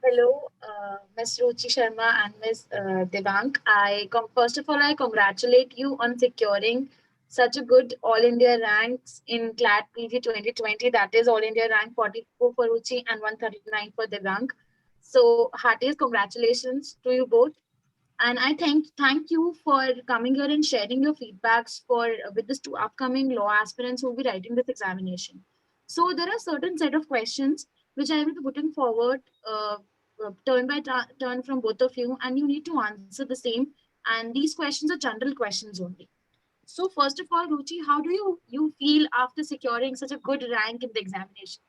Hello, Ms. Ruchi Sharma and Ms. Devank. First of all, I congratulate you on securing such a good All India ranks in CLAT PG 2020. That is All India rank 44 for Ruchi and 139 for Devank. So, heartiest congratulations to you both. And I thank you for coming here and sharing your feedbacks for with these two upcoming law aspirants who will be writing this examination. So there are certain set of questions which I will be putting forward turn by turn from both of you, and you need to answer the same. And these questions are general questions only. So first of all, Ruchi, how do you feel after securing such a good rank in the examination?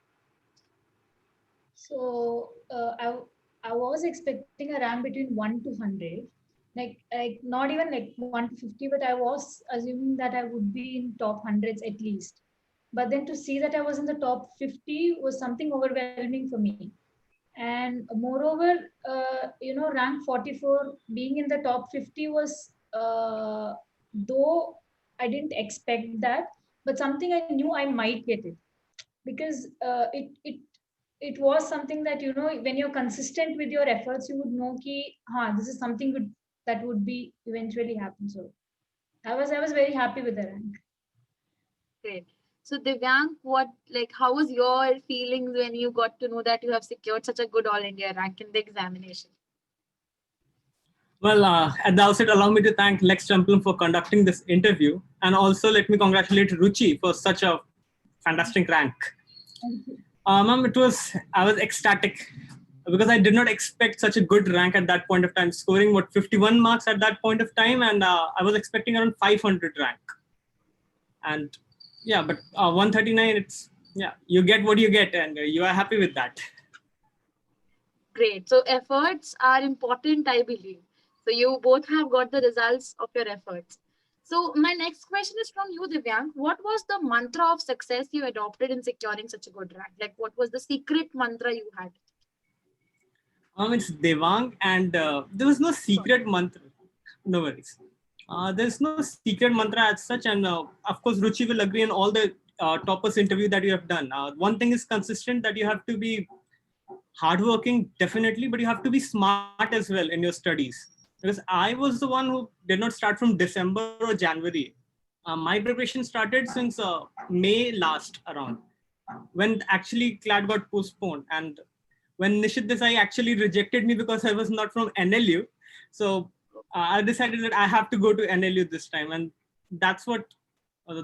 So I was expecting a RAM between 1 to 100, like not even like 1 to 50, but I was assuming that I would be in top hundreds at least. But then to see that I was in the top 50 was something overwhelming for me. And moreover, rank 44 being in the top 50 was, though I didn't expect that, but something I knew I might get it, because it was something that, when you're consistent with your efforts, you would know ki this is something good that would be eventually happen. So I was very happy with the rank. Great. So Divyank, what like how was your feelings when you got to know that you have secured such a good All India rank in the examination? Well, at the outset, allow me to thank Lex Templum for conducting this interview, and also let me congratulate Ruchi for such a fantastic rank. Thank you. Ma'am, I was ecstatic because I did not expect such a good rank at that point of time, scoring 51 marks at that point of time, and I was expecting around 500 rank. And yeah, but 139, you get what you get, and you are happy with that. Great. So efforts are important, I believe. So you both have got the results of your efforts. So my next question is from you, Divyank. What was the mantra of success you adopted in securing such a good rank? Like what was the secret mantra you had? It's Devang, and there was no secret mantra. No worries. There's no secret mantra as such, and of course, Ruchi will agree on all the toppers interview that you have done. One thing is consistent, that you have to be hardworking, definitely, but you have to be smart as well in your studies. Because I was the one who did not start from December or January. My preparation started since May last around, when actually CLAT got postponed. And when Nishit Desai actually rejected me because I was not from NLU. So I decided that I have to go to NLU this time. And that's what,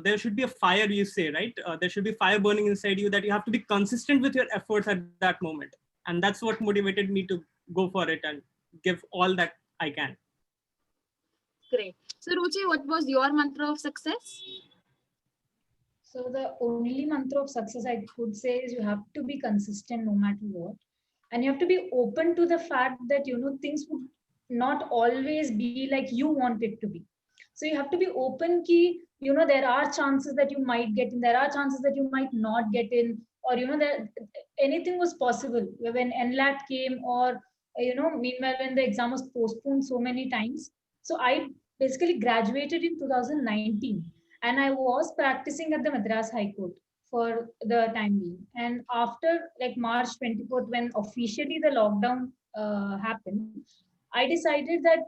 there should be a fire, you say, right? There should be fire burning inside you, that you have to be consistent with your efforts at that moment. And that's what motivated me to go for it and give all that I can. Great. So Ruchi, what was your mantra of success? So the only mantra of success I could say is you have to be consistent no matter what, and you have to be open to the fact that things would not always be like you want it to be. So you have to be open ki there are chances that you might get in, there are chances that you might not get in, or that anything was possible when NLAT came, or meanwhile when the exam was postponed so many times. So I basically graduated in 2019, and I was practicing at the Madras High Court for the time being. And after like March 24th, when officially the lockdown happened, I decided that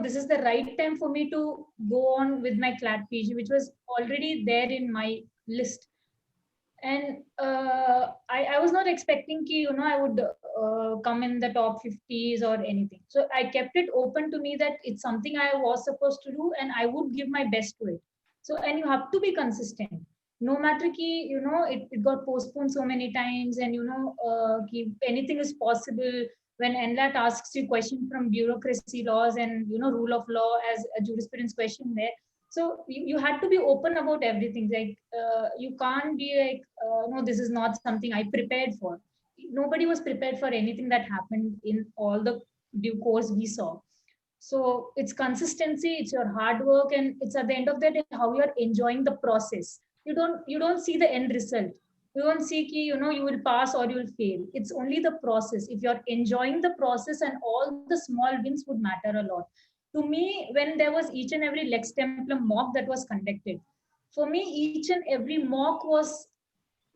this is the right time for me to go on with my CLAT PG, which was already there in my list. And I was not expecting ki, I would come in the top 50s or anything. So I kept it open to me that it's something I was supposed to do, and I would give my best to it. So, and you have to be consistent. No matter ki, it got postponed so many times, and ki anything is possible. When NLAT asks you question from bureaucracy laws and rule of law as a jurisprudence question there, so you had to be open about everything. Like you can't be like no, this is not something I prepared for. Nobody was prepared for anything that happened in all the due course we saw. So it's consistency, it's your hard work, and it's at the end of the day how you're enjoying the process. You don't see the end result. You don't see ki, you will pass or you will fail. It's only the process. If you're enjoying the process, and all the small wins would matter a lot. To me, when there was each and every Lex Templum mock that was conducted, for me, each and every mock was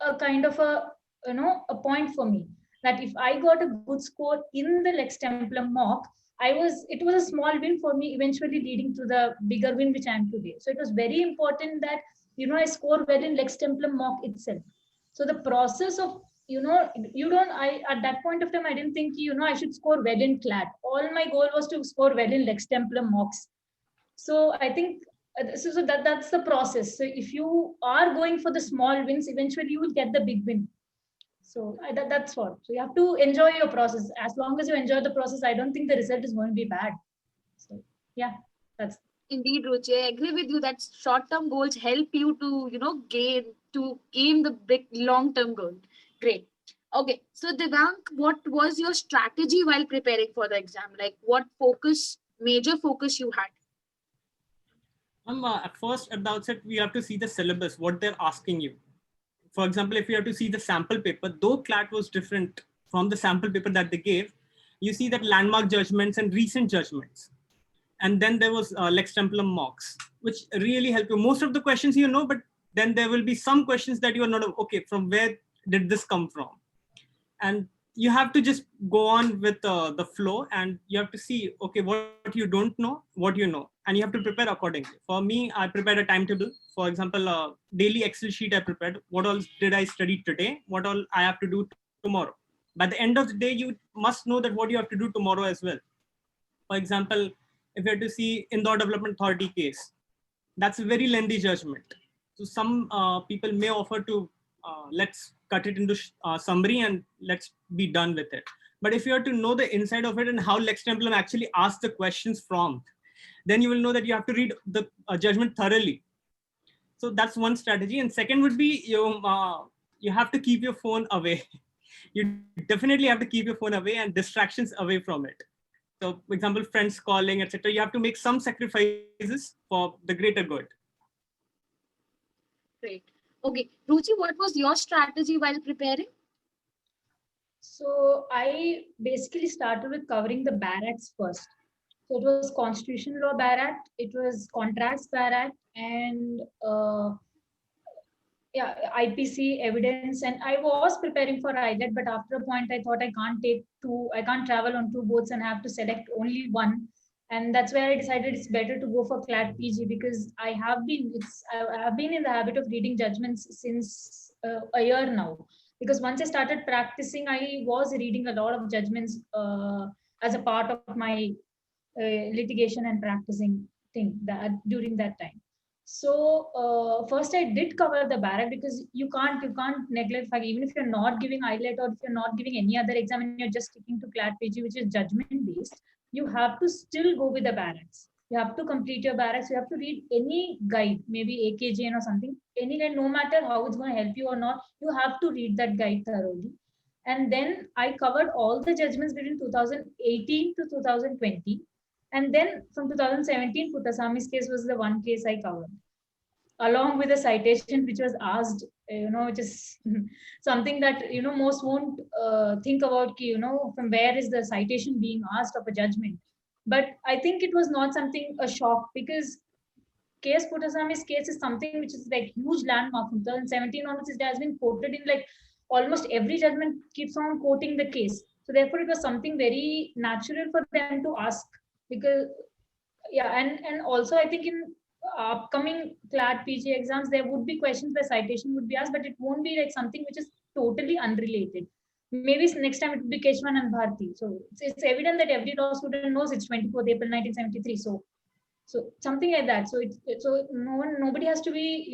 a kind of a a point for me. that if I got a good score in the Lex Templum mock, it was a small win for me, eventually leading to the bigger win which I am today. So it was very important that, I score well in Lex Templum mock itself. So the process of, at that point of time, I didn't think, I should score well in CLAT. All my goal was to score well in Lex Templum mocks. So I think, that's the process. So if you are going for the small wins, eventually you will get the big win. So that's what. So you have to enjoy your process. As long as you enjoy the process, I don't think the result is going to be bad. So yeah, that's. Indeed, Ruchi, I agree with you that short-term goals help you to, aim the big long-term goal. Great. Okay, so Devank, what was your strategy while preparing for the exam? Like, what major focus you had? At first, at the outset, we have to see the syllabus, what they're asking you. For example, if you have to see the sample paper, though CLAT was different from the sample paper that they gave, you see that landmark judgments and recent judgments. And then there was Lex Templum mocks, which really help you. Most of the questions you know, but then there will be some questions that you are not, okay, from where did this come from? And you have to just go on with the flow, and you have to see, okay, what you don't know, what you know, and you have to prepare accordingly. For me, I prepared a timetable. For example, a daily Excel sheet I prepared. What all did I study today? What all I have to do tomorrow? By the end of the day, you must know that what you have to do tomorrow as well. For example, if you have to see Indore Development Authority case, that's a very lengthy judgment. So some people may offer to, let's cut it into summary and let's be done with it. But if you have to know the inside of it and how Lex Templum actually asks the questions from, then you will know that you have to read the judgment thoroughly. So that's one strategy. And second would be, you have to keep your phone away. You definitely have to keep your phone away and distractions away from it. So, for example, friends calling, etc. You have to make some sacrifices for the greater good. Great. Okay, Ruchi, what was your strategy while preparing? So I basically started with covering the Bar Acts first. So it was Constitution Law Bar Act, it was Contracts Bar Act, and IPC evidence. And I was preparing for IELTS, but after a point I thought I can't travel on two boats and have to select only one. And that's where I decided it's better to go for CLAT PG, because I have been in the habit of reading judgments since a year now. Because once I started practicing, I was reading a lot of judgments as a part of my litigation and practicing thing during that time. So first I did cover the Bar Act, because you can't neglect fact, even if you're not giving IELTS or if you're not giving any other exam and you're just sticking to CLAT PG, which is judgment based, you have to still go with the Bar Acts. You have to complete your Bar Acts. You have to read any guide, maybe AKJN or something, any guide, no matter how it's going to help you or not, you have to read that guide thoroughly. And then I covered all the judgments between 2018 to 2020. And then from 2017, Puttaswamy's case was the one case I covered, along with a citation which was asked, which is something that, most won't think about, from where is the citation being asked of a judgment. But I think it was not something, a shock, because case Puttaswamy's case is something which is like huge landmark. From 2017 onwards, it has been quoted in like almost every judgment, keeps on quoting the case. So therefore, it was something very natural for them to ask. Because and also I think in upcoming CLAT PG exams there would be questions where citation would be asked, but it won't be like something which is totally unrelated. Maybe next time it would be Keshwan and Bharti. So it's evident that every law student knows it's 24th April 1973. So something like that. So nobody has to be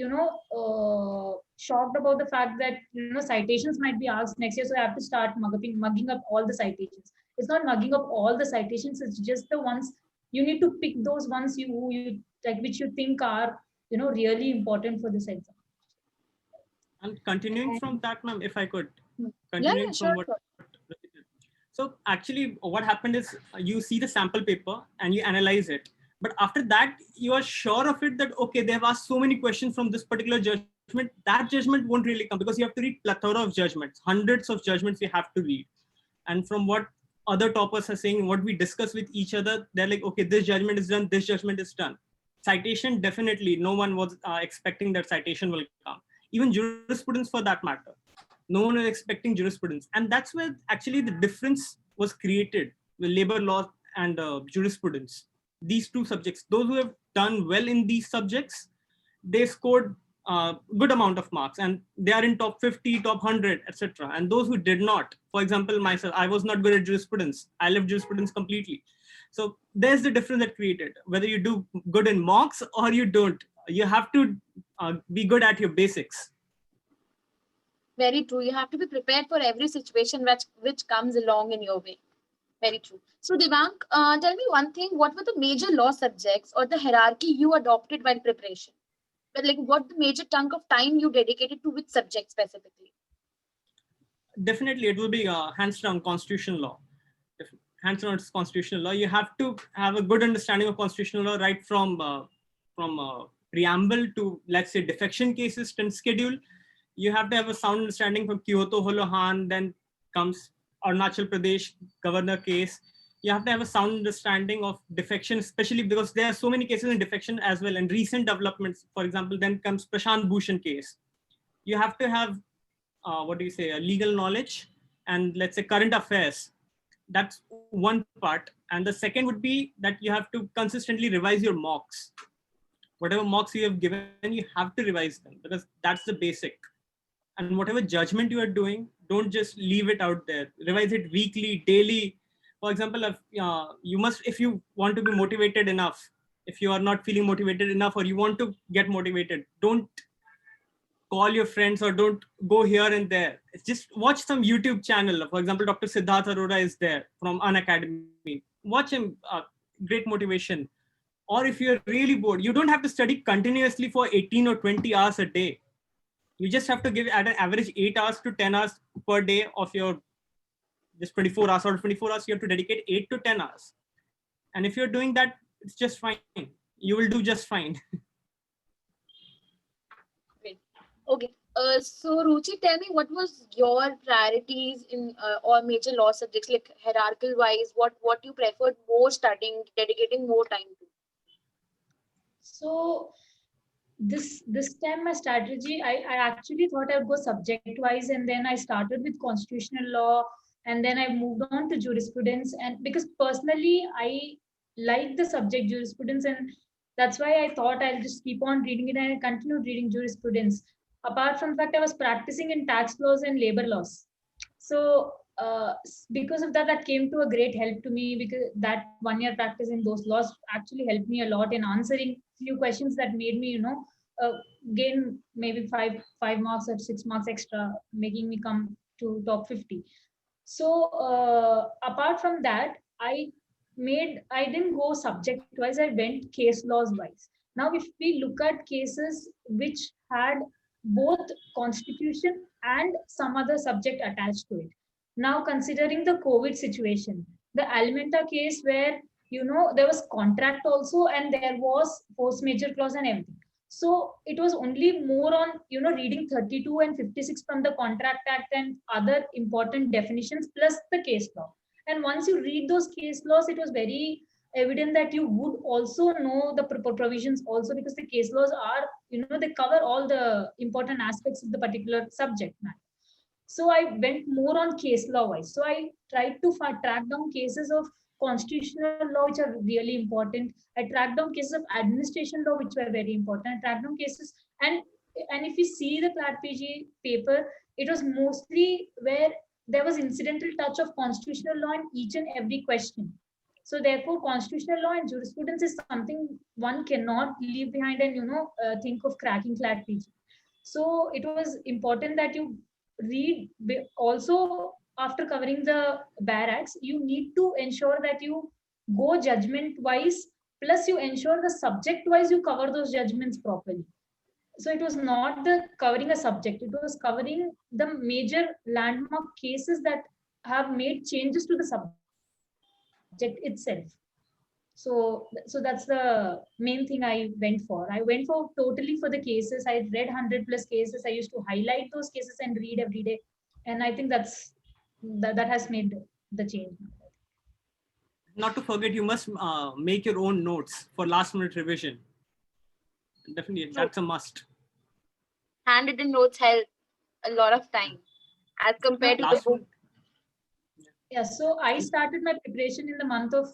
shocked about the fact that citations might be asked next year. So I have to start mugging up all the citations. It's not mugging up all the citations. It's just the ones you need to pick, those ones you like, which you think are really important for this exam. And continuing from that, ma'am, if I could, Sure. So actually, what happened is you see the sample paper and you analyze it. But after that, you are sure of it that, okay, they have asked so many questions from this particular judgment, that judgment won't really come, because you have to read plethora of judgments, hundreds of judgments you have to read. And from what other toppers are saying, what we discuss with each other, they're like, okay, this judgment is done, this judgment is done. Citation, definitely, no one was expecting that citation will come. Even jurisprudence for that matter. No one was expecting jurisprudence. And that's where actually the difference was created with labor law and jurisprudence. These two subjects, those who have done well in these subjects, they scored a good amount of marks and they are in top 50, top 100, etc. And those who did not, for example, myself, I was not good at jurisprudence. I left jurisprudence completely. So there's the difference that created, whether you do good in mocks or you don't. You have to be good at your basics. Very true. You have to be prepared for every situation which comes along in your way. Very true. So Devank, tell me one thing. What were the major law subjects or the hierarchy you adopted while preparation? But like, what the major chunk of time you dedicated to which subject specifically? Definitely, it will be hands down constitutional law. Hands down constitutional law. You have to have a good understanding of constitutional law right from preamble to, let's say, defection cases and schedule. You have to have a sound understanding from Kyoto Holohan, then comes Arunachal Pradesh governor case. You have to have a sound understanding of defection, especially because there are so many cases in defection as well. And recent developments, for example, then comes Prashant Bhushan case. You have to have, a legal knowledge and, let's say, current affairs. That's one part. And the second would be that you have to consistently revise your mocks. Whatever mocks you have given, you have to revise them because that's the basic. And whatever judgment you are doing, don't just leave it out there. Revise it weekly, daily. For example, if you want to be motivated enough, if you are not feeling motivated enough or you want to get motivated, don't call your friends or don't go here and there. It's just watch some YouTube channel. For example, Dr. Siddharth Arora is there from Unacademy. Watch him, great motivation. Or if you're really bored, you don't have to study continuously for 18 or 20 hours a day. You just have to give at an average 8 hours to 10 hours per day of your just 24 hours. Out of 24 hours, you have to dedicate 8 to 10 hours. And if you're doing that, it's just fine. You will do just fine. Great. Okay. So Ruchi, tell me what was your priorities in all major law subjects, like hierarchical wise, what you preferred more studying, dedicating more time to? So this time my strategy, I actually thought I would go subject wise, and then I started with constitutional law, and then I moved on to jurisprudence. And because personally I like the subject jurisprudence, and that's why I thought I'll just keep on reading it, and I continued reading jurisprudence. Apart from the fact I was practicing in tax laws and labor laws. So because of that, that came to a great help to me, because that 1 year practice in those laws actually helped me a lot in answering few questions that made me, gain maybe five marks or 6 marks extra, making me come to top 50. So apart from that, I didn't go subject wise, I went case laws wise. Now, if we look at cases which had both constitution and some other subject attached to it. Now, considering the COVID situation, the Alimenta case where, there was contract also and there was force majeure clause and everything. So it was only more on, reading 32 and 56 from the Contract Act and other important definitions plus the case law. And once you read those case laws, it was very evident that you would also know the provisions also, because the case laws are, they cover all the important aspects of the particular subject matter. So I went more on case law wise. So I tried to track down cases of constitutional law which are really important. I tracked down cases of administration law which were very important. I tracked down cases, and if you see the CLAT PG paper, it was mostly where there was incidental touch of constitutional law in each and every question. So therefore, constitutional law and jurisprudence is something one cannot leave behind and think of cracking CLAT PG. So it was important that you read. Also, after covering the bare acts, you need to ensure that you go judgment wise, plus you ensure the subject wise you cover those judgments properly. So it was not the covering a subject, it was covering the major landmark cases that have made changes to the subject itself. So that's the main thing I went for. I went for totally for the cases. I read 100 plus cases. I used to highlight those cases and read every day. And I think that has made the change. Not to forget, you must make your own notes for last minute revision. Definitely, that's a must. Handwritten notes help a lot of time. as compared to the Last book? one. Yeah, so I started my preparation in the month of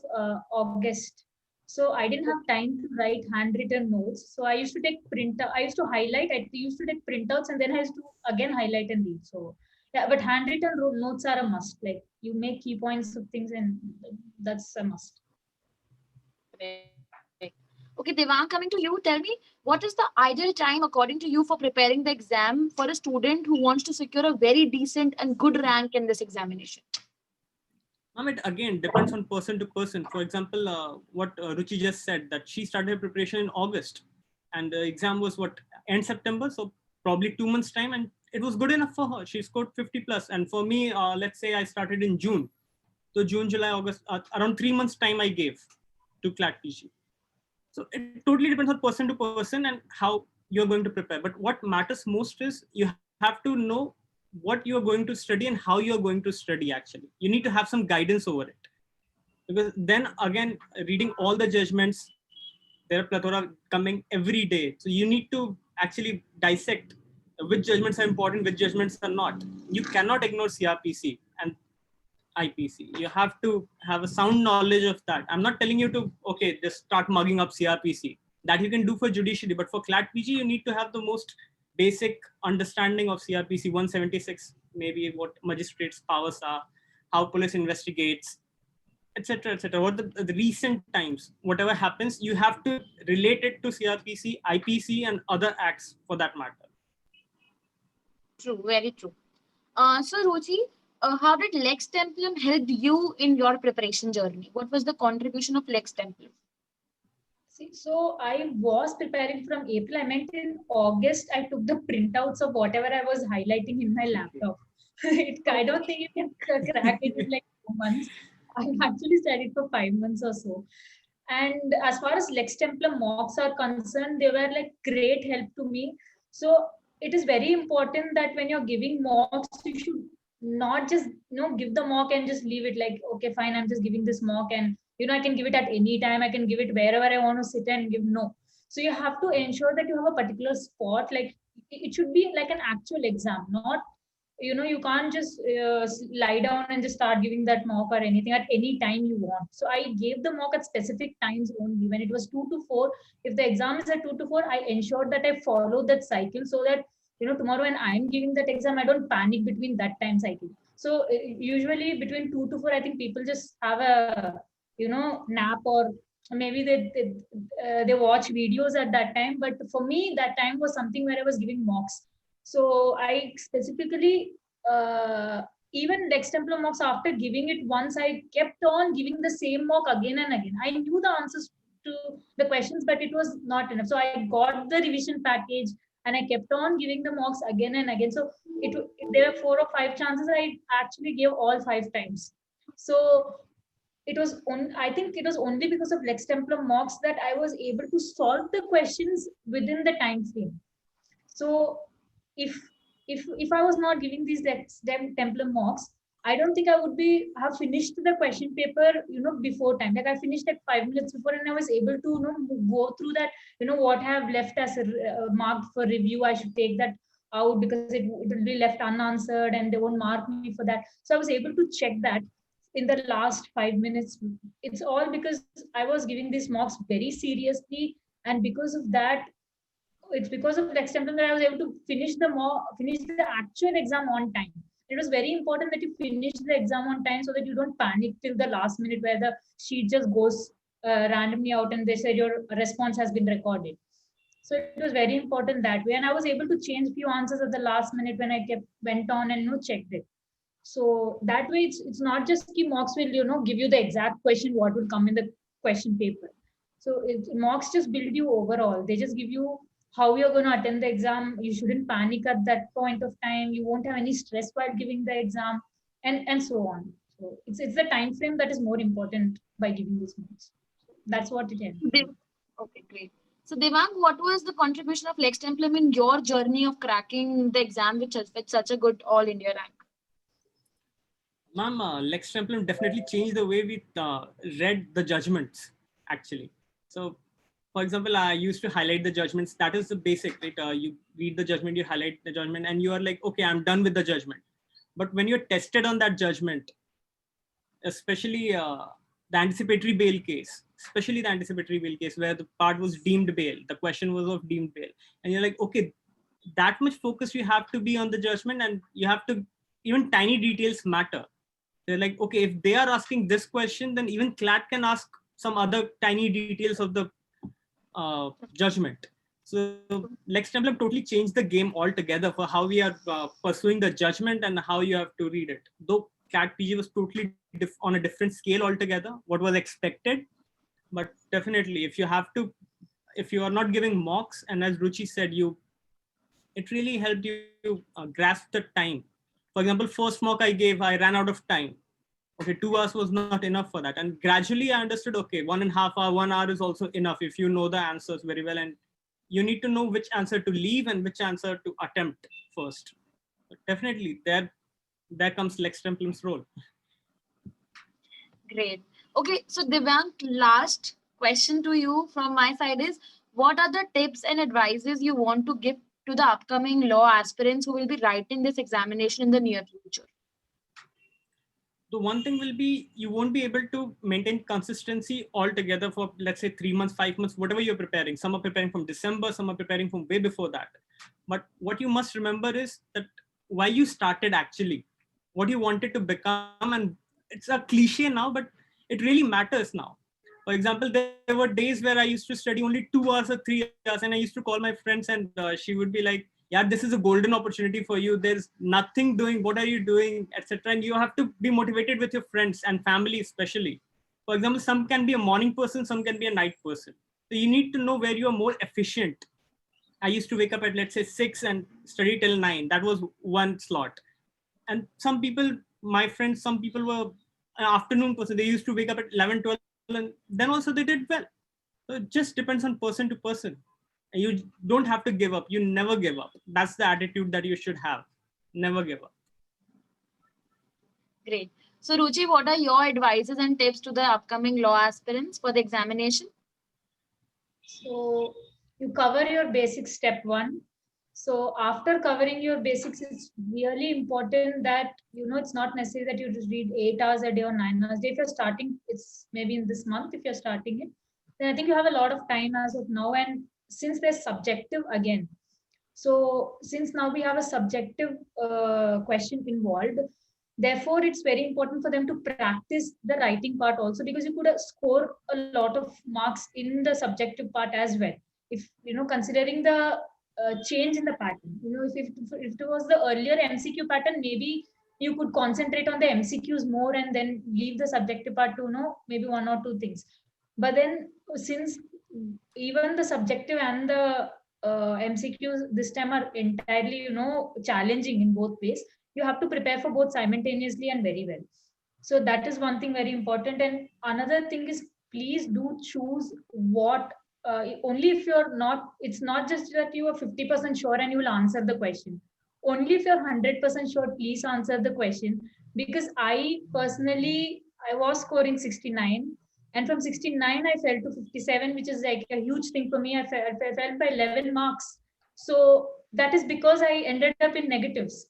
August. So I didn't have time to write handwritten notes. So I used to take print. I used to highlight. I used to take printouts, and then I used to again highlight and read. So yeah, but handwritten notes are a must. Like you make key points of things, and that's a must. Correct. Okay, Devang, coming to you, tell me, what is the ideal time according to you for preparing the exam for a student who wants to secure a very decent and good rank in this examination? It again depends on person to person. For example, what Ruchi just said, that she started her preparation in August, and the exam was what, end September, so probably 2 months time, and it was good enough for her. She scored 50 plus, and for me, let's say I started in June, so June, July, August, around 3 months time I gave to CLAT PG. So it totally depends on person to person and how you're going to prepare. But what matters most is you have to know what you're going to study and how you're going to study. Actually, you need to have some guidance over it, because then again, reading all the judgments, there are plethora coming every day, so you need to actually dissect which judgments are important, which judgments are not. You cannot ignore CRPC and IPC. You have to have a sound knowledge of that. I'm not telling you to, okay, just start mugging up CRPC. That you can do for judiciary, but for CLAT PG, you need to have the most basic understanding of CRPC 176, maybe what magistrates' powers are, how police investigates, etc., etc. What the recent times, whatever happens, you have to relate it to CRPC, IPC, and other acts for that matter. True, very true. So, Ruchi, how did Lex Templum help you in your preparation journey? What was the contribution of Lex Templum? See, so I was preparing from April. I meant in August, I took the printouts of whatever I was highlighting in my laptop. I don't think you can crack it in like 2 months. I actually studied for 5 months or so. And as far as Lex Templum mocks are concerned, they were like great help to me. So it is very important that when you're giving mocks, you should not just give the mock and just leave it like, okay, fine, I'm just giving this mock, and I can give it at any time, I can give it wherever I want to sit and give. No, so you have to ensure that you have a particular spot. Like it should be like an actual exam, not you can't just lie down and just start giving that mock or anything at any time you want. So I gave the mock at specific times only. When it was 2 to 4, if the exam is at 2 to 4, I ensured that I follow that cycle, so that tomorrow when I'm giving that exam, I don't panic between that time cycle. So usually between 2 to 4, I think people just have a nap, or maybe they watch videos at that time. But for me, that time was something where I was giving mocks. So I specifically, even Lex Templum mocks, after giving it once, I kept on giving the same mock again and again. I knew the answers to the questions, but it was not enough. So I got the revision package and I kept on giving the mocks again and again. So there were 4 or 5 chances. I actually gave all 5 times. So it was I think it was only because of Lex Templum mocks that I was able to solve the questions within the time frame. So if if I was not giving these Templum mocks, I don't think I would be have finished the question paper, before time. Like I finished like 5 minutes before, and I was able to, go through that. What I have left as a marked for review, I should take that out because it will be left unanswered, and they won't mark me for that. So I was able to check that in the last 5 minutes. It's all because I was giving these mocks very seriously, and because of that, it's because of Lex Templum that I was able to finish the actual exam on time. It was very important that you finish the exam on time so that you don't panic till the last minute where the sheet just goes randomly out and they said your response has been recorded. So it was very important that way, and I was able to change few answers at the last minute when I went on and checked it. So that way, it's not just key mocks will give you the exact question what will come in the question paper. So mocks just build you overall. They just give you how you're going to attend the exam. You shouldn't panic at that point of time. You won't have any stress while giving the exam, and so on. So it's the time frame that is more important by giving these mocks. That's what it is. Okay, great. So, Devang, what was the contribution of Lex Templum in your journey of cracking the exam with such a good All India rank? Ma'am, Lex Templum definitely changed the way we read the judgments, actually. So, for example, I used to highlight the judgments. That is the basic, right? You read the judgment, you highlight the judgment, and you are like, okay, I'm done with the judgment. But when you're tested on that judgment, especially the anticipatory bail case, where the part was deemed bail, the question was of deemed bail, and you're like, okay, that much focus you have to be on the judgment, and you have to, even tiny details matter. They're like, okay, if they are asking this question, then even CLAT can ask some other tiny details of the judgment. So Lex Templum totally changed the game altogether for how we are pursuing the judgment and how you have to read it. Though CLAT PG was totally on a different scale altogether, what was expected. But definitely, if you are not giving mocks, and as Ruchi said, it really helped you grasp the time. For example, first mock I gave, I ran out of time. Okay, 2 hours was not enough for that. And gradually I understood, okay, 1.5 hour, 1 hour is also enough if you know the answers very well. And you need to know which answer to leave and which answer to attempt first. But definitely, there comes Lex Templum's role. Great. Okay, so Divyank, last question to you from my side is, what are the tips and advices you want to give to the upcoming law aspirants who will be writing this examination in the near future? The one thing will be, you won't be able to maintain consistency altogether for, let's say, 3 months, 5 months, whatever you're preparing. Some are preparing from December, some are preparing from way before that. But what you must remember is that why you started actually, what you wanted to become. And it's a cliche now, but it really matters now. For example, there were days where I used to study only 2 hours or 3 hours, and I used to call my friends, and she would be like, yeah, this is a golden opportunity for you. There's nothing doing. What are you doing, etc. And you have to be motivated with your friends and family, especially. For example, some can be a morning person, some can be a night person. So you need to know where you are more efficient. I used to wake up at, let's say, 6 and study till 9. That was one slot. And some people, my friends, some people were an afternoon person. They used to wake up at 11, 12, and then also they did well. So it just depends on person to person. And you don't have to give up. You never give up. That's the attitude that you should have. Never give up. Great. So Ruchi, what are your advices and tips to the upcoming law aspirants for the examination? So you cover your basics, step 1. So after covering your basics, it's really important that, it's not necessary that you just read 8 hours a day or 9 hours a day. If you're starting, it's maybe in this month, if you're starting it, then I think you have a lot of time as of now. And since there's subjective again, so since now we have a subjective question involved, therefore it's very important for them to practice the writing part also, because you could score a lot of marks in the subjective part as well. If, considering the change in the pattern, if it was the earlier MCQ pattern, maybe you could concentrate on the MCQs more and then leave the subjective part to maybe 1 or 2 things. But then since even the subjective and the MCQs this time are entirely, challenging in both ways, you have to prepare for both simultaneously and very well. So that is one thing very important. And another thing is, please do choose what, only if you're not, it's not just that you are 50% sure and you will answer the question. Only if you're 100% sure, please answer the question. Because I personally, I was scoring 69. And from 69, I fell to 57, which is like a huge thing for me. I fell by 11 marks. So that is because I ended up in negatives.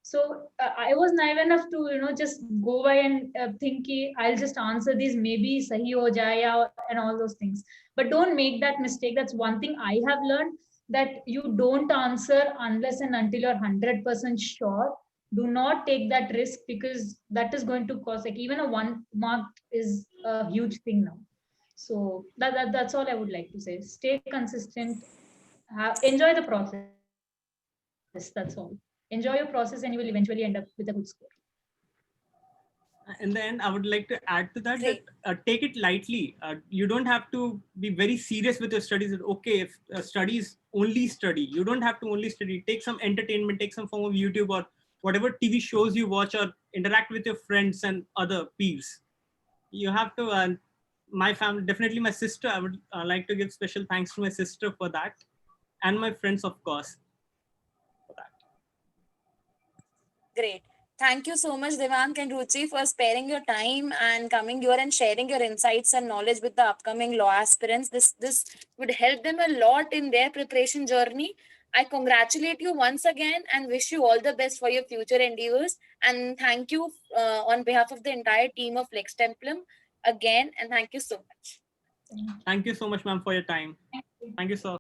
So I was naive enough to, just go by and think, I'll just answer these, maybe sahi ho jaya, and all those things. But don't make that mistake. That's one thing I have learned, that you don't answer unless and until you're 100% sure. Do not take that risk, because that is going to cause, like, even a 1 mark is a huge thing now. So that's all I would like to say. Stay consistent, enjoy the process. That's all. Enjoy your process and you will eventually end up with a good score. In the end, I would like to add to that, take it lightly. You don't have to be very serious with your studies. Okay, if studies only study, you don't have to only study. Take some entertainment, take some form of YouTube or whatever TV shows you watch, or interact with your friends and other peers. You have to, my family, definitely my sister, I would like to give special thanks to my sister for that, and my friends, of course, for that. Great. Thank you so much, Divyank and Ruchi, for sparing your time and coming here and sharing your insights and knowledge with the upcoming law aspirants. This would help them a lot in their preparation journey. I congratulate you once again and wish you all the best for your future endeavors. And thank you on behalf of the entire team of Lex Templum again. And thank you so much. Thank you so much, ma'am, for your time. Thank you so